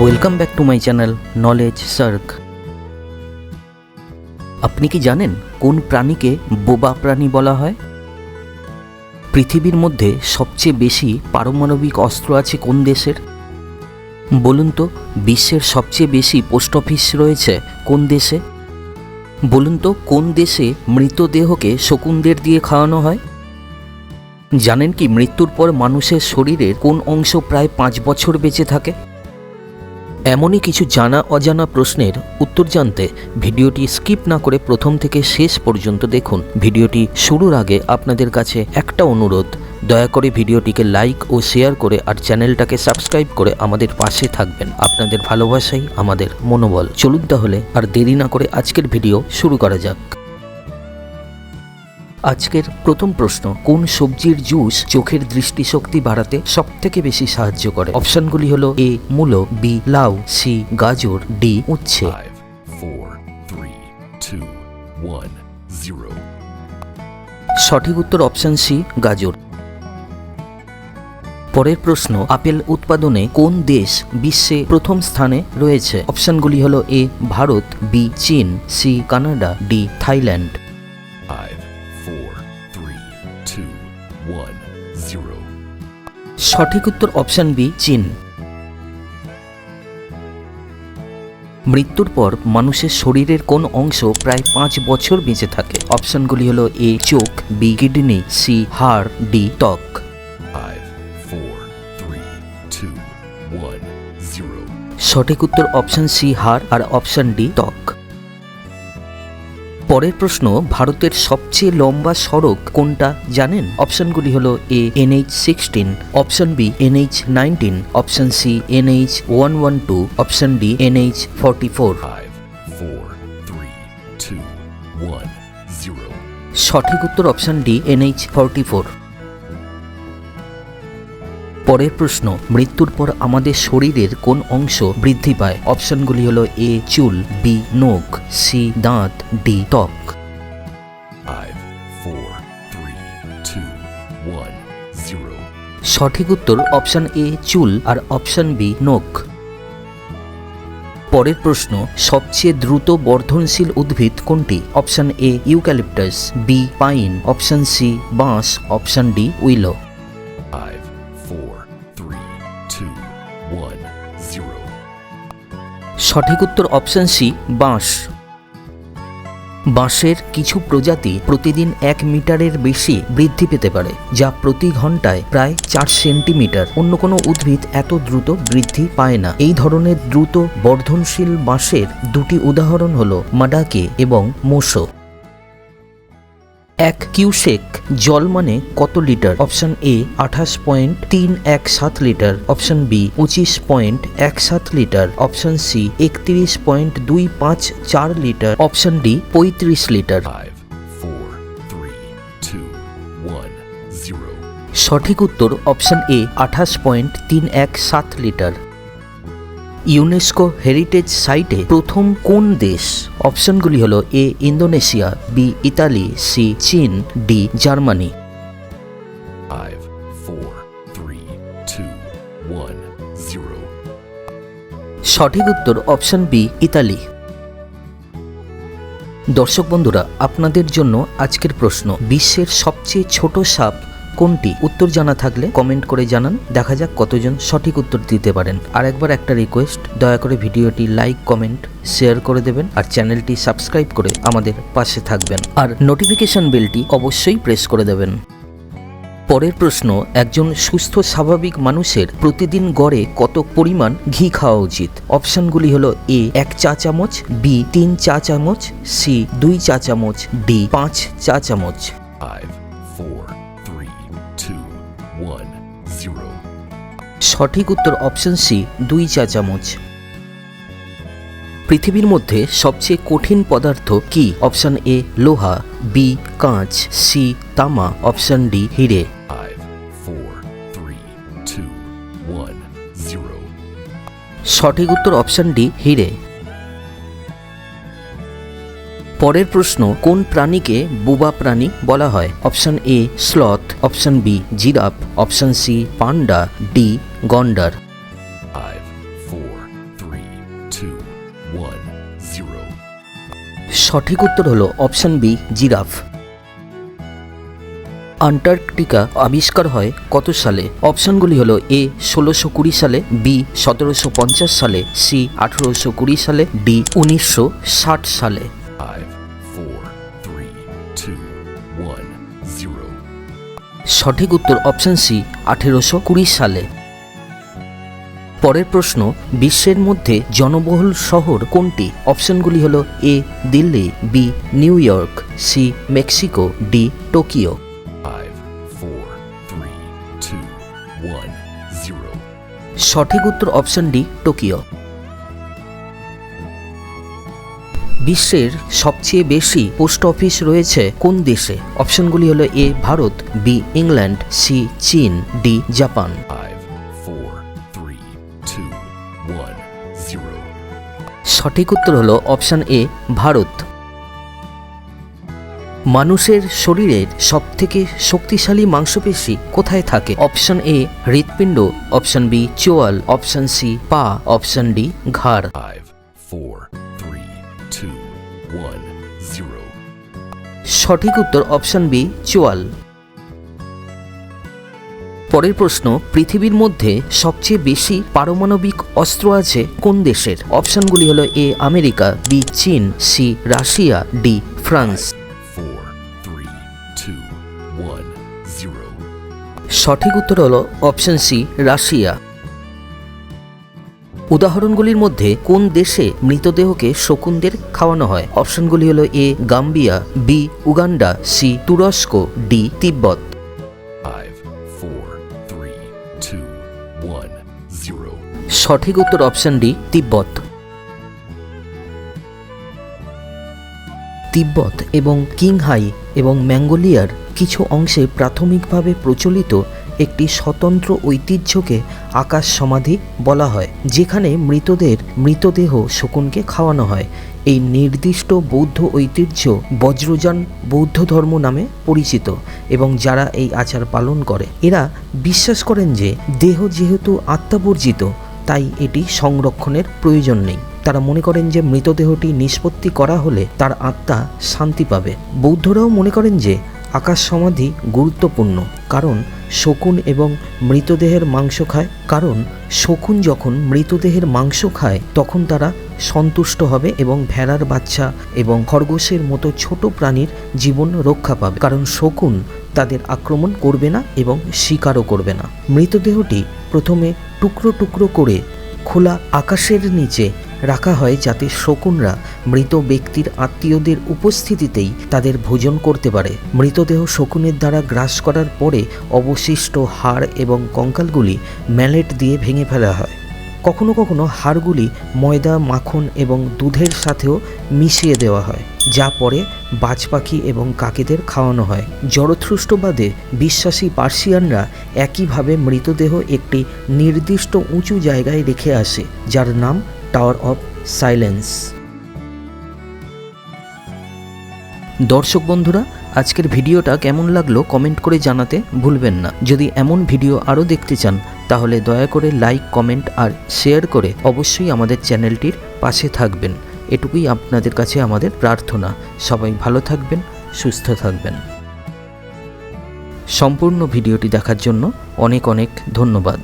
Welcome back to my channel knowledge SAARC. আপনি কি জানেন কোন প্রাণীকে বোবা প্রাণী বলা হয়? পৃথিবীর মধ্যে সবচেয়ে বেশি পারমাণবিক অস্ত্র আছে কোন দেশের? বলুন তো, বিশ্বের সবচেয়ে বেশি পোস্ট অফিস রয়েছে কোন দেশে? বলুন তো, কোন দেশে মৃতদেহকে শকুনদের দিয়ে খাওয়ানো হয়? জানেন কি মৃত্যুর পর মানুষের শরীরের কোন অংশ প্রায় 5 বছর বেঁচে থাকে? এমনই কিছু জানা অজানা প্রশ্নের উত্তর জানতে ভিডিওটি স্কিপ না করে প্রথম থেকে শেষ পর্যন্ত দেখুন। ভিডিওটি শুরুর আগে আপনাদের কাছে একটা অনুরোধ, দয়া করে ভিডিওটিকে লাইক ও শেয়ার করে আর চ্যানেলটাকে সাবস্ক্রাইব করে আমাদের পাশে থাকবেন। আপনাদের ভালোবাসাই আমাদের মনোবল। চলুন তাহলে আর দেরি না করে আজকের ভিডিও শুরু করা যাক। আজকের প্রথম প্রশ্ন, কোন সবজির জুস চোখের দৃষ্টিশক্তি বাড়াতে সবথেকে বেশি সাহায্য করে? অপশনগুলি হলো এ মূলো, বি লাউ, সি গাজর, ডি উচ্ছে। 5, 4, 3, 2, 1, 0. সঠিক উত্তর অপশন সি গাজর। পরের প্রশ্ন, আপেল উৎপাদনে কোন দেশ বিশ্বে প্রথম স্থানে রয়েছে? অপশনগুলি হলো এ ভারত, বি চীন, সি কানাডা, ডি থাইল্যান্ড। 5, 4, 3, 2, 1, 0. সঠিক উত্তর অপশন বি চীন। মৃত্যুর পর মানুষের শরীরের কোন অংশ প্রায় 5 বছর বেঁচে থাকে? অপশনগুলি হলো এ চোখ, বি কিডনি, সি হাড়, ডি ত্বক। 5, 4, 3, 2, 1, 0. সঠিক উত্তর অপশন সি হাড় আর অপশন ডি ত্বক। পরের প্রশ্ন, ভারতের সবচেয়ে লম্বা সড়ক কোনটা জানেন? অপশনগুলি হলো A NH-16, option B NH-19, option C NH-112, option D NH-44। 5, 4, 3, 2, 1, 0. সঠিক উত্তর অপশন ডি NH-44। পরের প্রশ্ন, মৃত্যুর পর আমাদের শরীরের কোন অংশ বৃদ্ধি পায়? অপশনগুলি হলো এ চুল, বি নখ, সি দাঁত, ডি ত্বক। 5, 4, 3, 2, 1, 0. সঠিক উত্তর অপশন এ চুল আর অপশন বি নখ। পরের প্রশ্ন, সবচেয়ে দ্রুত বর্ধনশীল উদ্ভিদ কোনটি? Option A eucalyptus, B pine, option C বাঁশ, অপশন ডি উইলো। 5, 4, 3, 2, 1, 0. সঠিক উত্তর অপশন সি বাঁশ। বাঁশের কিছু প্রজাতি প্রতিদিন 1 মিটারের বেশি বৃদ্ধি পেতে পারে, যা প্রতি ঘন্টায় প্রায় 4 সেন্টিমিটার। অন্য কোনো উদ্ভিদ এত দ্রুত বৃদ্ধি পায় না। এই ধরনের দ্রুত বর্ধনশীল বাঁশের দুটি উদাহরণ হলো মাডাকে এবং মোসো। 1 কিউসেক জল মানে কত litre? Option A 28.317 litre, option B 25.17 litre, option C 31.254 litre, option D 35 litre. 5, 4, 3, 2, 1, 0. সঠিক উত্তর option A 28.317 litre. UNESCO heritage সাইটে প্রথম কোন দেশ? অপশনগুলি হলো A Indonesia, B Italy, C চীন, ডি জার্মানি। 5, 4, 3, 2, 1, 0. সঠিক উত্তর অপশন বি ইতালি। দর্শক বন্ধুরা, আপনাদের জন্য আজকের প্রশ্ন, বিশ্বের সবচেয়ে ছোট সাপ কোনটি? উত্তর জানা থাকলে কমেন্ট করে জানান, দেখা যাক কতজন সঠিক উত্তর দিতে পারেন। আর একবার একটা রিকোয়েস্ট, দয়া করে ভিডিওটি লাইক, কমেন্ট, শেয়ার করে দেবেন আর চ্যানেলটি সাবস্ক্রাইব করে আমাদের পাশে থাকবেন আর নোটিফিকেশন বেলটি অবশ্যই প্রেস করে দেবেন। পরের প্রশ্ন, একজন সুস্থ স্বাভাবিক মানুষের প্রতিদিন গড়ে কত পরিমাণ ঘি খাওয়া উচিত? অপশনগুলি হলো এ 1 চা চামচ, বি 3 চা চামচ, সি 2 চা চামচ, ডি 5 চা চামচ। 5, 4, 3, 2, 1, 0. সঠিক উত্তর অপশন সি 2 চা চামচ। পৃথিবীর মধ্যে সবচেয়ে কঠিন পদার্থ কি? অপশন এ লোহা, বি কাঁচ, সি তামা, অপশন ডি হিরে। 5, 4, 3, 2, 1, 0. সঠিক উত্তর অপশন ডি হিরে। পরের প্রশ্ন, কোন প্রাণীকে বোবা প্রাণী বলা হয়? Option A sloth, option B giraffe, option C panda, D গন্ডার। 5, 4, সঠিক উত্তর হলো অপশন বি জিরাফ। আন্টার্কটিকা আবিষ্কার হয় কত সালে? অপশনগুলি হলো এ 1620 সালে, বি 1750 সালে, সি 1820 সালে, ডি 1960 সালে। 5, 4, 3, 2, 1, 0. সঠিক উত্তর অপশন সি 1820 সালে। পরের প্রশ্ন, বিশ্বের মধ্যে জনবহুল শহর কোনটি? অপশনগুলি হলো A Delhi, B New York, C Mexico, D Tokyo. 5, 4, 3, 2, 1, 0. সঠিক উত্তর অপশন ডি টোকিও। বিশ্বের সবচেয়ে বেশি পোস্ট অফিস রয়েছে কোন দেশে? অপশনগুলি হলো এ ভারত, বি ইংল্যান্ড, সি চীন, ডি জাপান। 5, 4, 3, 2, 1, 0. সঠিক উত্তর হলো অপশন এ ভারত। মানুষের শরীরের সবথেকে শক্তিশালী মাংসপেশি কোথায় থাকে? অপশন এ হৃৎপিণ্ড, অপশন বি চোয়াল, অপশন সি পা, অপশন ডি ঘাড়। 5, 4, 3, 2, 1, 0. সঠিক উত্তর অপশন বি চোয়াল। পরের প্রশ্ন, পৃথিবীর মধ্যে সবচেয়ে বেশি পারমাণবিক অস্ত্র আছে কোন দেশের? অপশনগুলি হলো এ আমেরিকা, বি চীন, সি রাশিয়া, ডি ফ্রান্স। 4, 3, 2, 1, 0. সঠিক উত্তর হলো অপশন সি রাশিয়া। উদাহরণগুলির মধ্যে কোন দেশে মৃতদেহকে শকুনদের খাওয়ানো হয়? অপশনগুলি হলো এ গাম্বিয়া, বি উগান্ডা, সি তুরস্ক, ডি তিব্বত। 5, 4, 3, 2, 1, 0. সঠিক উত্তর অপশন ডি তিব্বত। তিব্বত এবং কিংহাই এবং ম্যাঙ্গোলিয়ার কিছু অংশে প্রাথমিকভাবে প্রচলিত একটি স্বতন্ত্র ঐতিহ্যকে আকাশ সমাধি বলা হয়, যেখানে মৃতদেহ শকুনকে খাওয়ানো হয়। এই নির্দিষ্ট বৌদ্ধ ঐতিহ্য বজ্রযান বৌদ্ধ ধর্ম নামে পরিচিত এবং যারা এই আচার পালন করে এরা বিশ্বাস করেন যে দেহ যেহেতু আত্মাবর্জিত তাই এটি সংরক্ষণের প্রয়োজন নেই। তারা মনে করেন যে মৃতদেহটি নিষ্পত্তি করা হলে তার আত্মা শান্তি পাবে। বৌদ্ধরাও মনে করেন যে আকাশ সমাধি গুরুত্বপূর্ণ কারণ শকুন যখন মৃতদেহের মাংস খায় তখন তারা সন্তুষ্ট হবে এবং ভেড়ার বাচ্চা এবং খরগোশের মতো ছোট প্রাণীর জীবন রক্ষা পাবে, কারণ শকুন তাদের আক্রমণ করবে না এবং শিকারও করবে না। মৃতদেহটি প্রথমে টুকরো টুকরো করে খোলা আকাশের নিচে রাখা হয় যাতে শকুনরা মৃত ব্যক্তির আত্মীয়দের উপস্থিতিতেই তাদের ভোজন করতে পারে। মৃতদেহ শকুনের দ্বারা গ্রাস করার পরে অবশিষ্ট হাড় এবং কঙ্কালগুলি ম্যালেট দিয়ে ভেঙে ফেলা হয়। কখনো কখনো হাড়গুলি ময়দা, মাখন এবং দুধের সাথেও মিশিয়ে দেওয়া হয়, যা পরে বাজ পাখি এবং কাকেদের খাওয়ানো হয়। জরথ্রুষ্টবাদে বিশ্বাসী পার্সিয়ানরা একইভাবে মৃতদেহ একটি নির্দিষ্ট উঁচু জায়গায় রেখে আসে, যার নাম টাওয়ার অফ সাইলেন্স। দর্শক বন্ধুরা, আজকের ভিডিওটা কেমন লাগলো কমেন্ট করে জানাতে ভুলবেন না। যদি এমন ভিডিও আরও দেখতে চান তাহলে দয়া করে লাইক, কমেন্ট আর শেয়ার করে অবশ্যই আমাদের চ্যানেলটির পাশে থাকবেন। এটুকুই আপনাদের কাছে আমাদের প্রার্থনা। সবাই ভালো থাকবেন, সুস্থ থাকবেন। সম্পূর্ণ ভিডিওটি দেখার জন্য অনেক অনেক ধন্যবাদ।